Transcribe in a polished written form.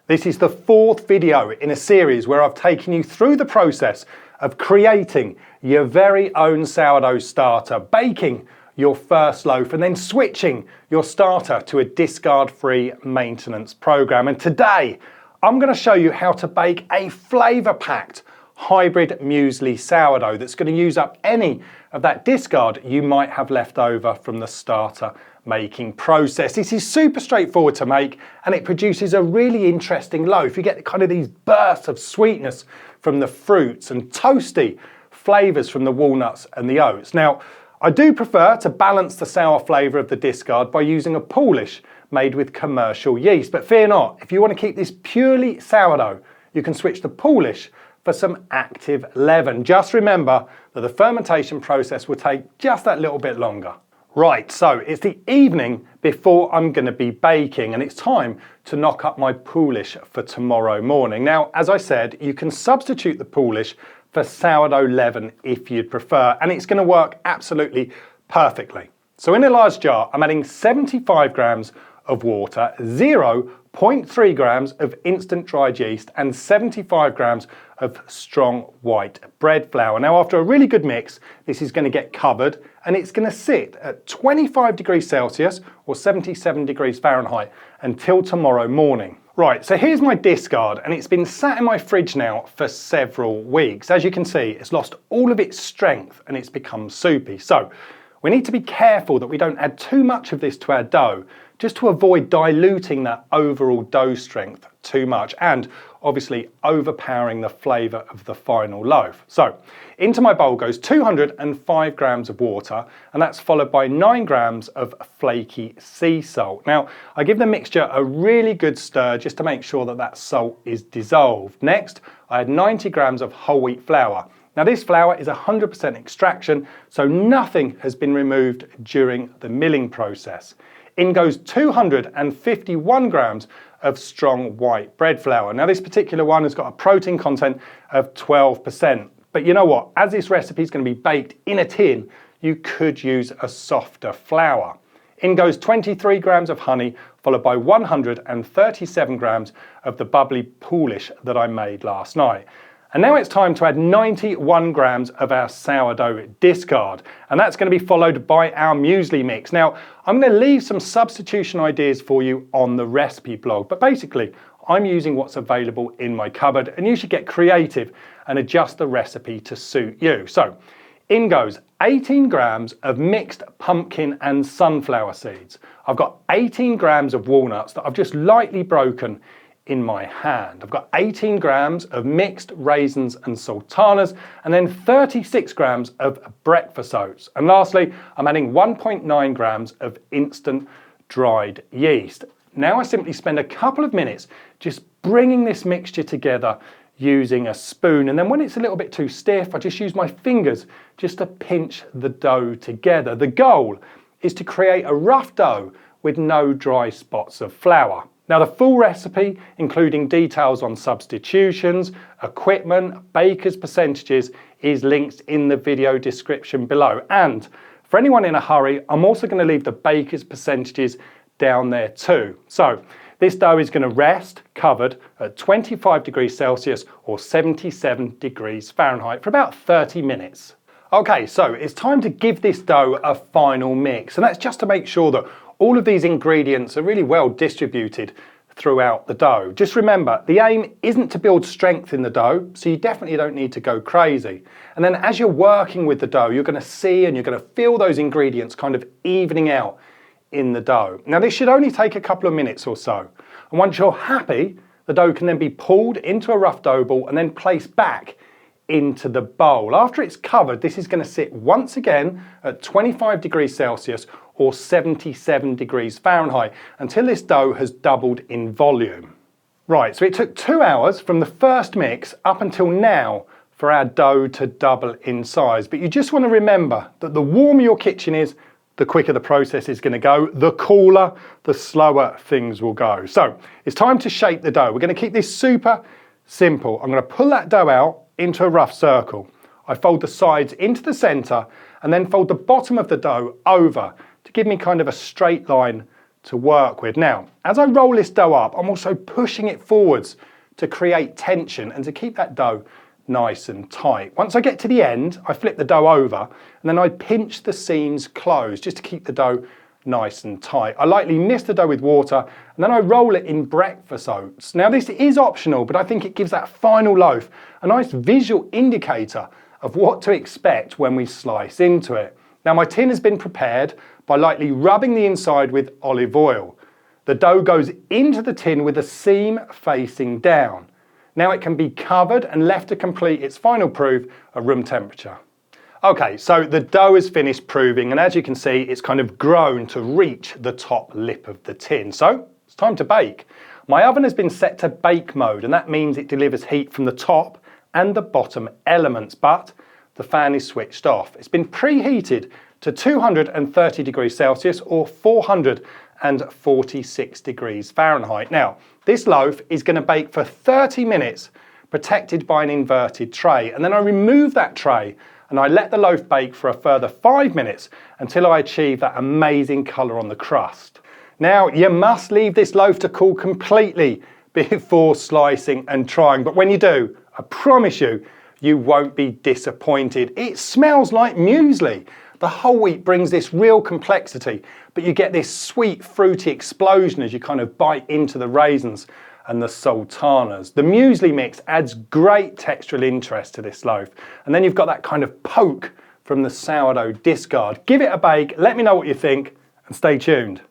This is the fourth video in a series where I've taken you through the process of creating your very own sourdough starter, baking your first loaf and then switching your starter to a discard-free maintenance program. And today I'm going to show you how to bake a flavour-packed hybrid muesli sourdough that's going to use up any of that discard you might have left over from the starter making process. This is super straightforward to make and it produces a really interesting loaf. You get kind of these bursts of sweetness from the fruits and toasty flavours from the walnuts and the oats. Now, I do prefer to balance the sour flavour of the discard by using a Poolish made with commercial yeast, but fear not, if you want to keep this purely sourdough, you can switch to Poolish for some active leaven. Just remember that the fermentation process will take just that little bit longer. Right, so it's the evening before I'm going to be baking and it's time to knock up my Poolish for tomorrow morning. Now, as I said, you can substitute the Poolish for sourdough leaven if you'd prefer, and it's going to work absolutely perfectly. So in a large jar, I'm adding 75 grams of water, 0.3 grams of instant dried yeast and 75 grams of strong white bread flour. Now, after a really good mix, this is going to get covered and it's going to sit at 25 degrees Celsius or 77 degrees Fahrenheit until tomorrow morning. Right, so here's my discard and it's been sat in my fridge now for several weeks. As you can see, it's lost all of its strength and it's become soupy. So we need to be careful that we don't add too much of this to our dough, just to avoid diluting that overall dough strength too much and obviously overpowering the flavour of the final loaf. So into my bowl goes 205 grams of water and that's followed by 9 grams of flaky sea salt. Now I give the mixture a really good stir just to make sure that that salt is dissolved. Next I add 90 grams of whole wheat flour. Now this flour is 100% extraction, so nothing has been removed during the milling process. In goes 251 grams of strong white bread flour. Now this particular one has got a protein content of 12%. But you know what? As this recipe is going to be baked in a tin, you could use a softer flour. In goes 23 grams of honey, followed by 137 grams of the bubbly Poolish that I made last night. And now it's time to add 91 grams of our sourdough discard, and that's going to be followed by our muesli mix. Now, I'm going to leave some substitution ideas for you on the recipe blog, but basically, I'm using what's available in my cupboard, and you should get creative and adjust the recipe to suit you. So, in goes 18 grams of mixed pumpkin and sunflower seeds. I've got 18 grams of walnuts that I've just lightly broken in my hand. I've got 18 grams of mixed raisins and sultanas and then 36 grams of breakfast oats. And lastly, I'm adding 1.9 grams of instant dried yeast. Now I simply spend a couple of minutes just bringing this mixture together using a spoon, and then when it's a little bit too stiff, I just use my fingers just to pinch the dough together. The goal is to create a rough dough with no dry spots of flour. Now the full recipe, including details on substitutions, equipment, baker's percentages, is linked in the video description below. And for anyone in a hurry, I'm also going to leave the baker's percentages down there too. So this dough is going to rest covered at 25 degrees Celsius or 77 degrees Fahrenheit for about 30 minutes. Okay, so it's time to give this dough a final mix, and that's just to make sure that all of these ingredients are really well distributed throughout the dough. Just remember, the aim isn't to build strength in the dough, so you definitely don't need to go crazy. And then as you're working with the dough, you're going to see and you're going to feel those ingredients kind of evening out in the dough. Now this should only take a couple of minutes or so. And once you're happy, the dough can then be pulled into a rough dough ball and then placed back into the bowl. After it's covered, this is going to sit once again at 25 degrees Celsius or 77 degrees Fahrenheit until this dough has doubled in volume. Right, so it took 2 hours from the first mix up until now for our dough to double in size. But you just want to remember that the warmer your kitchen is, the quicker the process is going to go. The cooler, the slower things will go. So it's time to shape the dough. We're going to keep this super simple. I'm going to pull that dough out into a rough circle. I fold the sides into the center and then fold the bottom of the dough over to give me kind of a straight line to work with. Now, as I roll this dough up, I'm also pushing it forwards to create tension and to keep that dough nice and tight. Once I get to the end, I flip the dough over and then I pinch the seams closed just to keep the dough nice and tight. I lightly mist the dough with water and then I roll it in breakfast oats. Now this is optional, but I think it gives that final loaf a nice visual indicator of what to expect when we slice into it. Now my tin has been prepared by lightly rubbing the inside with olive oil. The dough goes into the tin with the seam facing down. Now it can be covered and left to complete its final proof at room temperature. Okay, so the dough is finished proving, and as you can see, it's kind of grown to reach the top lip of the tin. So it's time to bake. My oven has been set to bake mode, and that means it delivers heat from the top and the bottom elements, but the fan is switched off. It's been preheated to 230 degrees Celsius or 446 degrees Fahrenheit. Now, this loaf is going to bake for 30 minutes, protected by an inverted tray. And then I remove that tray and I let the loaf bake for a further 5 minutes until I achieve that amazing colour on the crust. Now, you must leave this loaf to cool completely before slicing and trying. But when you do, I promise you, you won't be disappointed. It smells like muesli. The whole wheat brings this real complexity, but you get this sweet, fruity explosion as you kind of bite into the raisins and the sultanas. The muesli mix adds great textural interest to this loaf. And then you've got that kind of poke from the sourdough discard. Give it a bake, let me know what you think, and stay tuned.